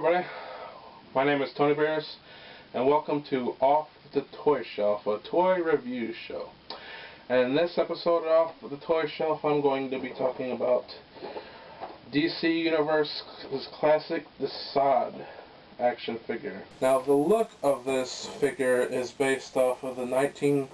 everybody, my name is Tony Bears and welcome to Off the Toy Shelf, a toy review show. And in this episode of Off the Toy Shelf I'm going to be talking about DC Universe's classic Desaad action figure. Now the look of this figure is based off of the 1980s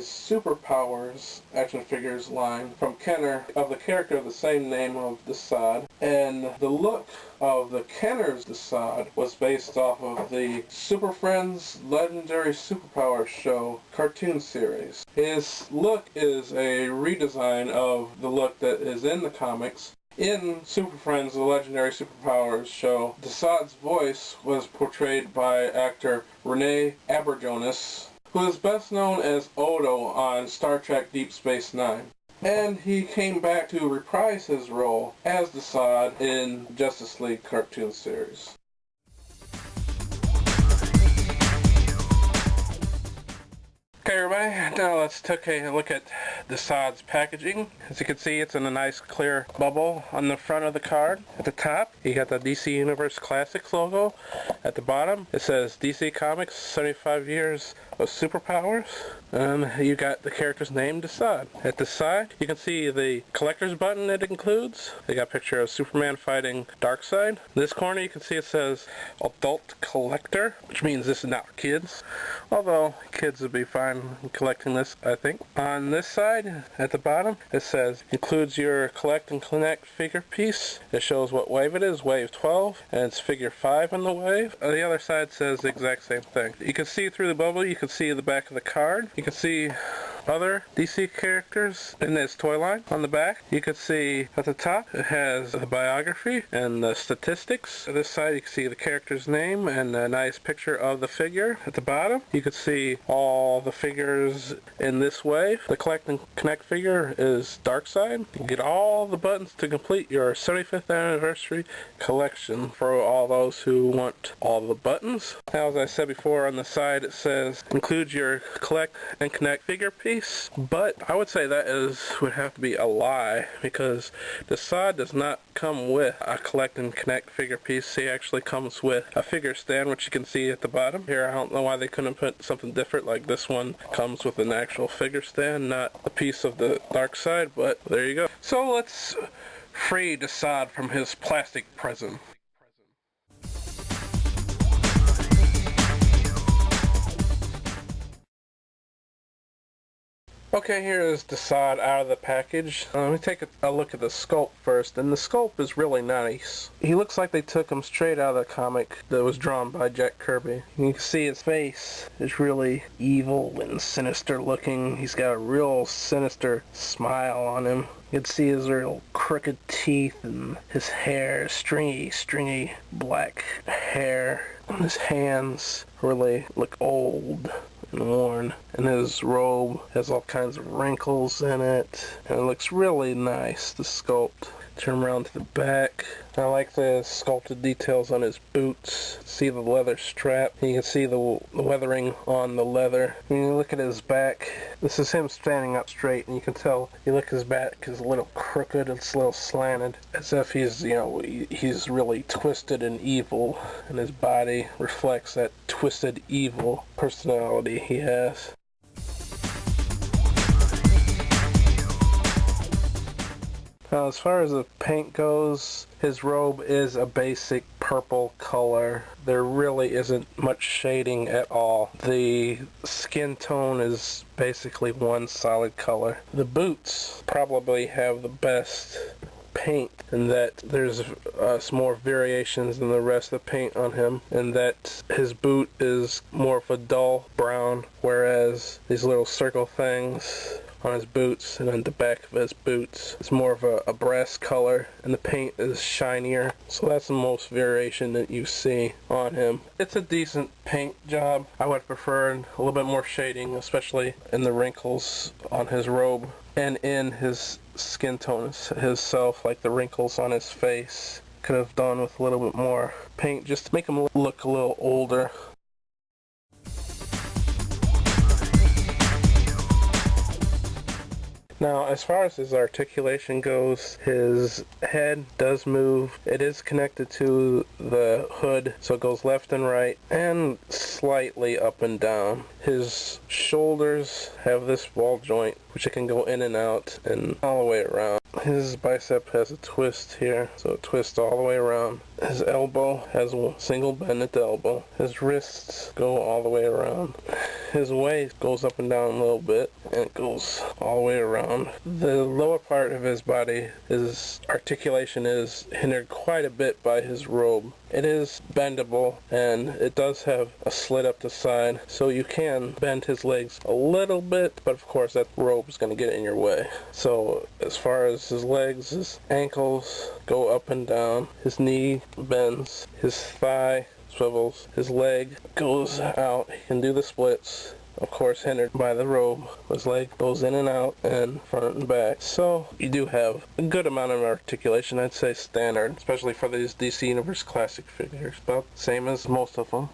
Superpowers action figures line from Kenner of the character of the same name of Desaad, and the look of the Kenner's Desaad was based off of the Super Friends Legendary Superpowers show cartoon series. His look is a redesign of the look that is in the comics. In Super Friends, the Legendary Superpowers show, Desaad's voice was portrayed by actor Renee Auberjonois, who is best known as Odo on Star Trek Deep Space Nine. And he came back to reprise his role as Desaad in Justice League cartoon series. Okay everybody, now let's take a look at Desaad's packaging. As you can see, it's in a nice clear bubble on the front of the card. At the top, you got the DC Universe Classics logo. At the bottom, it says DC Comics 75 Years of Superpowers. And you got the character's name, Desaad. At the side, you can see the collector's button it includes. They got a picture of Superman fighting Darkseid. In this corner, you can see it says Adult Collector, which means this is not for kids. Although, kids would be fine collecting this, I think. On this side, at the bottom, it says, includes your collect and connect figure piece. It shows what wave it is, wave 12, and it's figure 5 on the wave. On the other side says the exact same thing. You can see through the bubble, you can see the back of the card. You can see other DC characters in this toy line. On the back, you can see at the top, it has the biography and the statistics. On this side, you can see the character's name and a nice picture of the figure. At the bottom, you can see all the figures in this wave. The collect and connect figure is Darkseid. You get all the buttons to complete your 75th anniversary collection for all those who want all the buttons. Now, as I said before, on the side it says include your collect and connect figure piece. But I would say that would have to be a lie, because Desaad does not come with a collect and connect figure piece. He actually comes with a figure stand, which you can see at the bottom. Here, I don't know why they couldn't put something different, like this one comes with an actual figure stand, not a piece of the Darkseid, but there you go. So let's free Desaad from his plastic prison. Okay, here is Desaad out of the package. Let me take a look at the sculpt first, and the sculpt is really nice. He looks like they took him straight out of the comic that was drawn by Jack Kirby. You can see his face is really evil and sinister looking. He's got a real sinister smile on him. You can see his real crooked teeth and his hair, stringy black hair. And his hands really look old and worn, and his robe has all kinds of wrinkles in it, and it looks really nice, the sculpt. Turn around to the back. I like the sculpted details on his boots. See the leather strap. You can see the weathering on the leather. When you look at his back, this is him standing up straight, and you can tell, you look at his back is a little crooked, it's a little slanted, as if he's, he's really twisted and evil, and his body reflects that twisted evil personality he has. Now, as far as the paint goes, his robe is a basic purple color. There really isn't much shading at all. The skin tone is basically one solid color. The probably have the best paint, and that there's some more variations than the rest of the paint on him, and that his boot is more of a dull brown, whereas these little circle things on his boots and on the back of his boots, it's more of a brass color, and the paint is shinier. So that's the most variation that you see on him. It's a decent paint job. I would prefer a little bit more shading, especially in the wrinkles on his robe and in his skin tone himself, like the wrinkles on his face. Could have done with a little bit more paint just to make him look a little older. Now, as far as his articulation goes, his head does move. It is connected to the hood, so it goes left and right, and slightly up and down. His shoulders have this ball joint, which it can go in and out and all the way around. His bicep has a twist here, so it twists all the way around. His elbow has a single bend at the elbow. His wrists go all the way around. His waist goes up and down a little bit, and it goes all the way around. The lower part of his body, his articulation is hindered quite a bit by his robe. It is bendable, and it does have a slit up the side, so you can bend his legs a little bit, but of course that robe is going to get in your way. So as far as his legs, his ankles go up and down, his knee bends, his thigh swivels, his leg goes out. He can do the splits, of course hindered by the robe. His leg goes in and out and front and back. So you do have a good amount of articulation. I'd say standard, especially for these DC Universe Classic figures. About the same as most of them.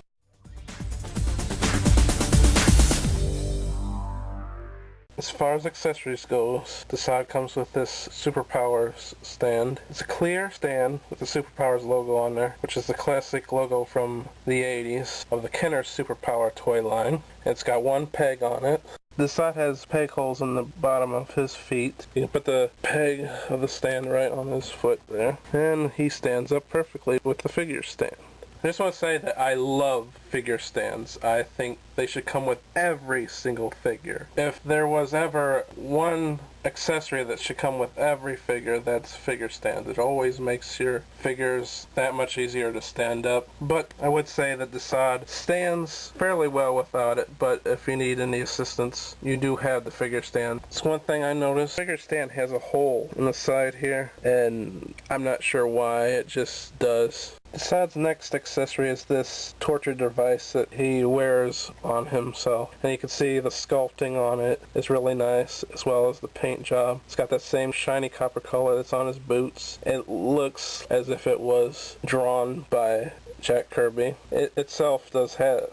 As far as accessories goes, Desaad comes with this Superpowers stand. It's a clear stand with the Superpowers logo on there, which is the classic logo from the 80s of the Kenner Superpower toy line. It's got one peg on it. Desaad has peg holes in the bottom of his feet. You can put the peg of the stand right on his foot there, and he stands up perfectly with the figure stand. I just want to say that I love figure stands. I think they should come with every single figure. If there was ever one accessory that should come with every figure, that's figure stands. It always makes your figures that much easier to stand up. But I would say that Desaad stands fairly well without it, but if you need any assistance, you do have the figure stand. It's one thing I noticed. The figure stand has a hole in the side here, and I'm not sure why, it just does. Desaad's next accessory is this torture device that he wears on himself. And you can see the sculpting on it is really nice, as well as the paint job. It's got that same shiny copper color that's on his boots. It looks as if it was drawn by Jack Kirby. It itself does have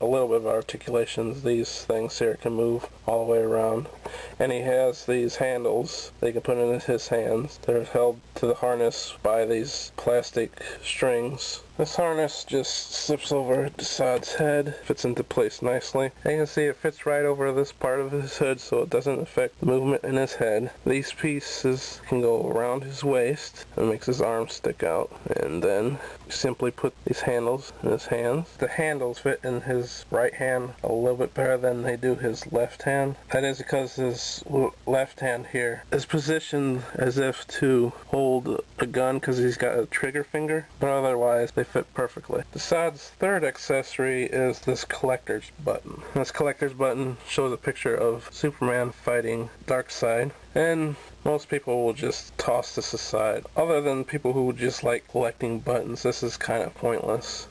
a little bit of articulations. These things here can move all the way around. And he has these handles they can put in his hands. They're held to the harness by these plastic strings. This harness just slips over Desaad's head, fits into place nicely. And you can see it fits right over this part of his hood, so it doesn't affect the movement in his head. These pieces can go around his waist and makes his arms stick out. And then you simply put these handles in his hands. The handles fit in his right hand a little bit better than they do his left hand. That is because his left hand here is positioned as if to hold a gun because he's got a trigger finger, but otherwise they fit perfectly. Desaad's third accessory is this collector's button. This collector's button shows a picture of Superman fighting Darkseid, and most people will just toss this aside. Other than people who just like collecting buttons, this is kind of pointless.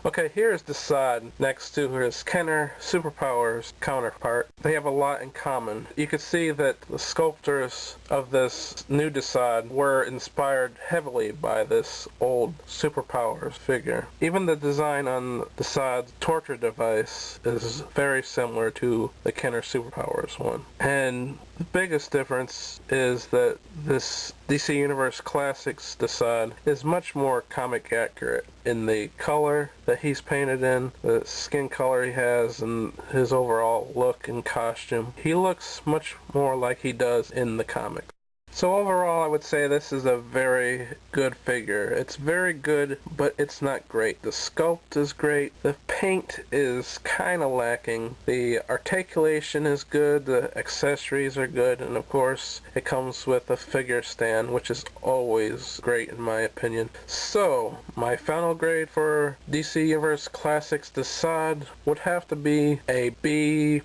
Okay, here's Desaad next to his Kenner Superpowers counterpart. They have a lot in common. You can see that the sculptors of this new Desaad were inspired heavily by this old Superpowers figure. Even the design on Desaad's torture device is very similar to the Kenner Superpowers one. And the biggest difference is that this DC Universe Classics Desaad is much more comic accurate in the color that he's painted in, the skin color he has, and his overall look and costume. He looks much more like he does in the comics. So overall, I would say this is a very good figure. It's very good, but it's not great. The sculpt is great. The paint is kind of lacking. The articulation is good. The accessories are good. And of course, it comes with a figure stand, which is always great in my opinion. So, my final grade for DC Universe Classics Desaad would have to be a B+.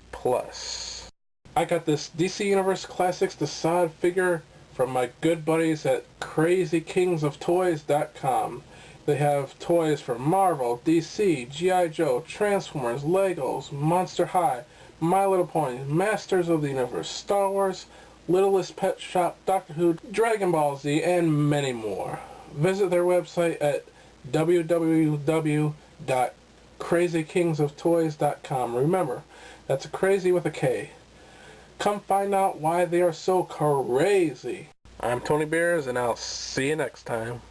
I got this DC Universe Classics Desaad figure from my good buddies at crazykingsoftoys.com. They have toys from Marvel, DC, G.I. Joe, Transformers, Legos, Monster High, My Little Pony, Masters of the Universe, Star Wars, Littlest Pet Shop, Doctor Who, Dragon Ball Z, and many more. Visit their website at www.crazykingsoftoys.com. Remember, that's crazy with a K. Come find out why they are so crazy. I'm Tony Beers, and I'll see you next time.